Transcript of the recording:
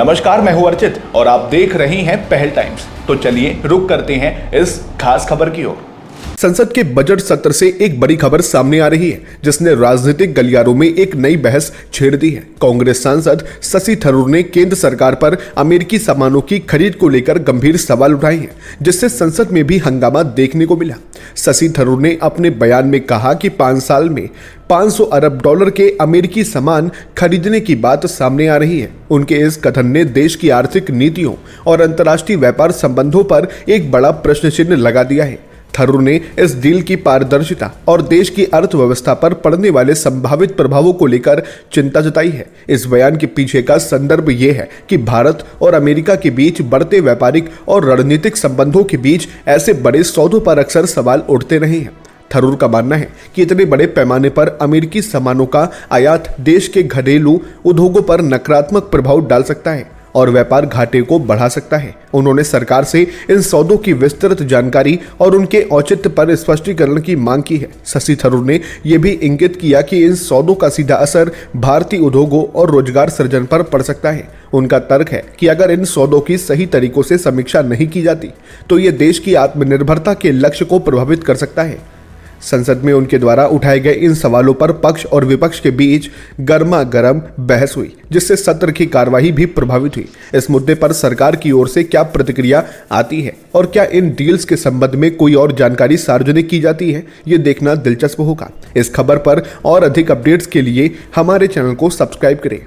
नमस्कार, मैं हूं अर्चित और आप देख रहे हैं पहल टाइम्स। तो चलिए रुक करते हैं इस खास खबर की ओर। संसद के बजट सत्र से एक बड़ी खबर सामने आ रही है जिसने राजनीतिक गलियारों में एक नई बहस छेड़ दी है। कांग्रेस सांसद शशि थरूर ने केंद्र सरकार पर अमेरिकी सामानों की खरीद को लेकर गंभीर सवाल उठाए हैं, जिससे संसद में भी हंगामा देखने को मिला। शशि थरूर ने अपने बयान में कहा कि 5 साल में 500 अरब डॉलर के अमेरिकी सामान खरीदने की बात सामने आ रही है। उनके इस कथन ने देश की आर्थिक नीतियों और अंतर्राष्ट्रीय व्यापार संबंधों पर एक बड़ा प्रश्न चिन्ह लगा दिया है। थरूर ने इस डील की पारदर्शिता और देश की अर्थव्यवस्था पर पड़ने वाले संभावित प्रभावों को लेकर चिंता जताई है। इस बयान के पीछे का संदर्भ ये है कि भारत और अमेरिका के बीच बढ़ते व्यापारिक और रणनीतिक संबंधों के बीच ऐसे बड़े सौदों पर अक्सर सवाल उठते रहे हैं। थरूर का मानना है कि इतने बड़े पैमाने पर अमेरिकी सामानों का आयात देश के घरेलू उद्योगों पर नकारात्मक प्रभाव डाल सकता है और व्यापार घाटे को बढ़ा सकता है। उन्होंने सरकार से इन सौदों की विस्तृत जानकारी और उनके औचित्य पर स्पष्टीकरण की मांग की है। शशि थरूर ने यह भी इंगित किया कि इन सौदों का सीधा असर भारतीय उद्योगों और रोजगार सृजन पर पड़ सकता है। उनका तर्क है कि अगर इन सौदों की सही तरीकों से समीक्षा नहीं की जाती तो ये देश की आत्मनिर्भरता के लक्ष्य को प्रभावित कर सकता है। संसद में उनके द्वारा उठाए गए इन सवालों पर पक्ष और विपक्ष के बीच गर्मा गर्म बहस हुई, जिससे सत्र की कार्यवाही भी प्रभावित हुई। इस मुद्दे पर सरकार की ओर से क्या प्रतिक्रिया आती है और क्या इन डील्स के संबंध में कोई और जानकारी सार्वजनिक की जाती है, ये देखना दिलचस्प होगा। इस खबर पर और अधिक अपडेट्स के लिए हमारे चैनल को सब्सक्राइब करें।